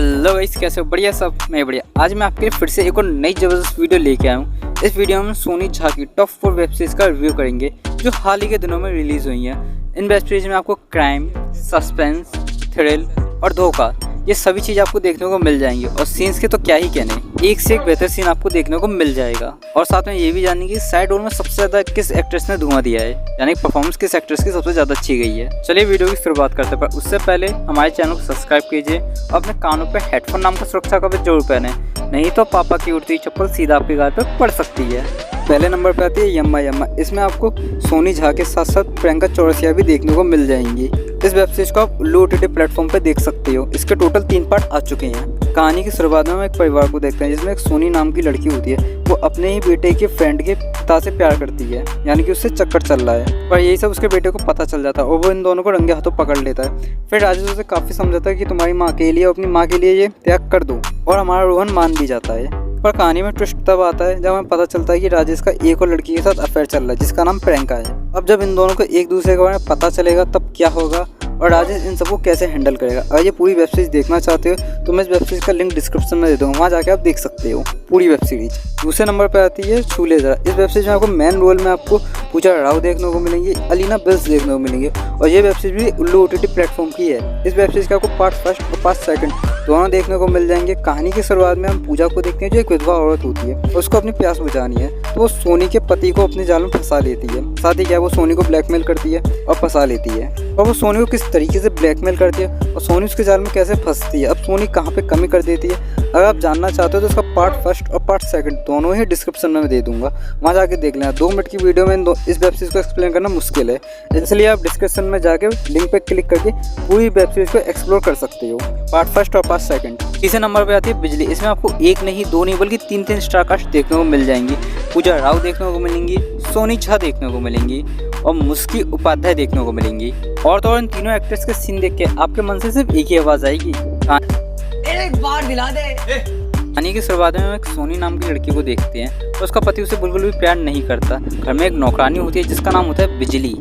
Hello guys, कैसे हो? बढ़िया सब। मैं बढ़िया। आज मैं आपके लिए फिर से एक और नई ज़बरदस्त वीडियो लेके आया हूँ। इस वीडियो में सोनी झा की टॉप 4 वेब सीरीज़ का रिव्यू करेंगे जो हाल ही के दिनों में रिलीज़ हुई हैं। इन वेब सीरीज़ में आपको क्राइम, सस्पेंस, थ्रिल और धोखा ये सभी चीज़ आपको देखने को मिल जाएंगी। और सीन्स के तो क्या ही कहने, एक से एक बेहतर सीन आपको देखने को मिल जाएगा। और साथ में ये भी जानेंगे कि साइड रोल में सबसे ज़्यादा किस एक्ट्रेस ने धुआं दिया है, यानी परफॉर्मेंस किस एक्ट्रेस की सबसे ज़्यादा अच्छी गई है। चलिए वीडियो की शुरुआत करते हैं, पर उससे पहले हमारे चैनल को सब्सक्राइब कीजिए और अपने कानों पर हेडफोन नाम का सुरक्षा कवच जरूर पहने, नहीं तो पापा की उड़ती चप्पल सीधा आपके गाल पर पड़ सकती है। पहले नंबर पर आती है यम्मा यम्मा। इसमें आपको सोनी झा के साथ साथ प्रियंका चौरसिया भी देखने को मिल जाएंगी। इस वेब सीरीज को आप उल्लू OTT प्लेटफॉर्म पर देख सकते हो। इसके टोटल 3 पार्ट आ चुके हैं। कहानी की शुरुआत में हम एक परिवार को देखते हैं जिसमें एक सोनी नाम की लड़की होती है। वो अपने ही बेटे के फ्रेंड के पिता से प्यार करती है, यानी कि उससे चक्कर चल रहा है। पर यही सब उसके बेटे को पता चल जाता है और वो इन दोनों को रंगे हाथों पकड़ लेता है। फिर राजेश उसे काफ़ी समझाता है कि तुम्हारी माँ के लिए, अपनी माँ के लिए ये त्याग कर दो, और हमारा रोहन मान भी जाता है। पर कहानी में ट्विस्ट तब आता है जब हमें पता चलता है कि राजेश का एक और लड़की के साथ अफेयर चल रहा है जिसका नाम प्रियंका है। अब जब इन दोनों को एक दूसरे के बारे में पता चलेगा तब क्या होगा और राजेश इन सबको कैसे हैंडल करेगा। अगर ये पूरी वेब सीरीज देखना चाहते हो तो मैं इस वेब सीरीज का लिंक डिस्क्रिप्शन में दे दूँगा, वहाँ जाके आप देख सकते हो पूरी वेब सीरीज। दूसरे नंबर पर आती है छूले जरा। इस वेब सीरीज में आपको मेन रोल में आपको पूजा राव देखने को मिलेंगी, अलीना बिल्स देखने को मिलेंगे। और ये वेब सीरीज भी उल्लू OTT प्लेटफॉर्म की है। इस वेब सीरीज का आपको पार्ट फर्स्ट और पार्ट सेकंड दोनों देखने को मिल जाएंगे। कहानी की शुरुआत में हम पूजा को देखते हैं जो एक विधवा औरत होती है, उसको अपनी प्यास बुझानी है तो वो सोनी के पति को अपने जाल में फंसा लेती है। साथ ही क्या वो सोनी को ब्लैकमेल करती है और फंसा लेती है। और वो सोनी को किस तरीके से ब्लैकमेल करती है और सोनी उसके जाल में कैसे फंसती है, अब सोनी कहाँ पे कमी कर देती है। अगर आप जानना चाहते हो तो उसका पार्ट फर्स्ट और पार्ट सेकंड दोनों ही डिस्क्रिप्शन में दे दूंगा, वहाँ जाके देख लेना। 2 मिनट की वीडियो में इस वेब सीरीज को एक्सप्लेन करना मुश्किल है, इसलिए आप डिस्क्रिप्शन में जाके लिंक पे क्लिक करके पूरी वेब सीरीज को एक्सप्लोर कर सकते हो, पार्ट फर्स्ट और पार्ट सेकंड। तीसरे नंबर पे आती है बिजली। इसमें आपको एक नहीं, 2 नहीं, बल्कि 3 स्टार कास्ट देखने को मिल जाएंगी। पूजा राव देखने को मिलेंगी, सोनी झा देखने को मिलेंगी और मुस्की उपाध्याय देखने को मिलेंगी। और तो और इन तीनों एक्ट्रेस के सीन देख के आपके मन से सिर्फ एक ही आवाज़ आएगी, एक बार दिला दे। कहानी की शुरुआत में एक सोनी नाम की लड़की को देखते हैं और उसका पति उसे बिल्कुल भी प्यार नहीं करता। घर में एक नौकरानी होती है जिसका नाम होता है बिजली,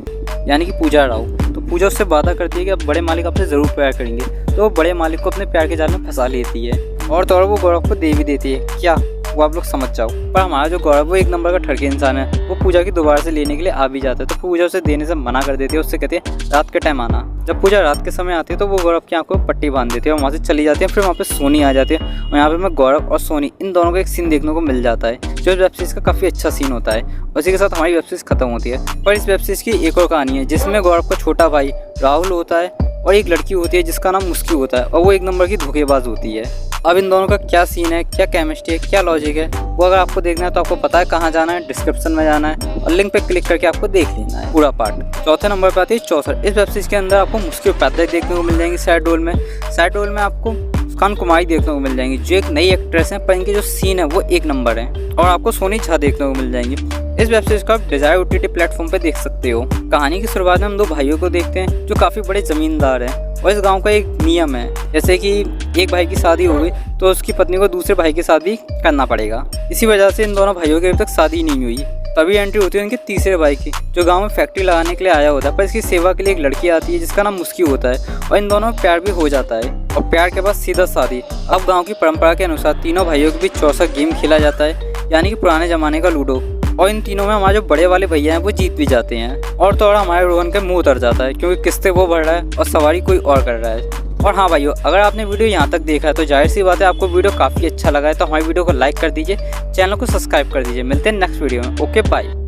यानी कि पूजा राव। तो पूजा उससे वादा करती है कि अब बड़े मालिक आपसे ज़रूर प्यार करेंगे, तो वो बड़े मालिक को अपने प्यार के जाल में फंसा लेती है। और तो और वो गौरव को दे भी देती है, क्या वो आप लोग समझ जाओ। पर हमारा जो गौरव वो एक नंबर का ठरके इंसान है। वो पूजा की दोबारा से लेने के लिए आ भी जाता है तो पूजा उसे देने से मना कर देती है। उससे कहती है रात के टाइम आना। जब पूजा रात के समय आती है तो वो गौरव की आंखों में पट्टी बांध देती है और वहाँ से चली जाती है। फिर वहाँ पे सोनी आ जाती है और यहाँ पे मैं गौरव और सोनी इन दोनों का एक सीन देखने को मिल जाता है जो वेब सीरीज का काफ़ी अच्छा सीन होता है। उसी के साथ हमारी वेब सीरीज खत्म होती है। पर इस वेब सीरीज की एक और कहानी है जिसमें गौरव का छोटा भाई राहुल होता है और एक लड़की होती है जिसका नाम मुस्की होता है और वो एक नंबर की धोखेबाज होती है। अब इन दोनों का क्या सीन है, क्या केमिस्ट्री है, क्या लॉजिक है, वो अगर आपको देखना है तो आपको पता है कहाँ जाना है, डिस्क्रिप्शन में जाना है और लिंक पे क्लिक करके आपको देख लेना है पूरा पार्ट। चौथे नंबर पर आती है चौसर। इस वेब सीरीज के अंदर आपको मुस्की उपाध्याय देखने को मिल जाएंगी साइड रोल में। साइड रोल में आपको मुस्कान कुमारी देखने को मिल जाएंगी जो एक नई एक्ट्रेस है, पर इनके जो सीन है वो एक नंबर है। और आपको सोनी झा देखने को मिल जाएंगी। इस वेब सीरीज को आप डिजायर OTT प्लेटफॉर्म पे देख सकते हो। कहानी की शुरुआत में हम 2 भाइयों को देखते हैं जो काफ़ी बड़े ज़मींदार हैं। और इस गांव का एक नियम है, जैसे कि एक भाई की शादी हो गई तो उसकी पत्नी को दूसरे भाई के साथ भी करना पड़ेगा। इसी वजह से इन दोनों भाइयों की अभी तक शादी नहीं हुई। तभी एंट्री होती है उनके तीसरे भाई की जो गांव में फैक्ट्री लगाने के लिए आया होता है। पर इसकी सेवा के लिए एक लड़की आती है जिसका नाम मुस्की होता है और इन दोनों में प्यार भी हो जाता है। और प्यार के बाद सीधा शादी। अब गाँव की परंपरा के अनुसार तीनों भाइयों के बीच चौसा गेम खेला जाता है, यानी कि पुराने ज़माने का लूडो। और इन तीनों में हमारे जो बड़े वाले भैया हैं वो जीत भी जाते हैं। और तो और हमारे रोहन के मुंह उतर जाता है क्योंकि किस्ते वो भर रहा है और सवारी कोई और कर रहा है। और हाँ भाइयों, अगर आपने वीडियो यहाँ तक देखा है तो जाहिर सी बात है आपको वीडियो काफ़ी अच्छा लगा है, तो हमारी वीडियो को लाइक कर दीजिए, चैनल को सब्सक्राइब कर दीजिए। मिलते हैं नेक्स्ट वीडियो में। Okay bye.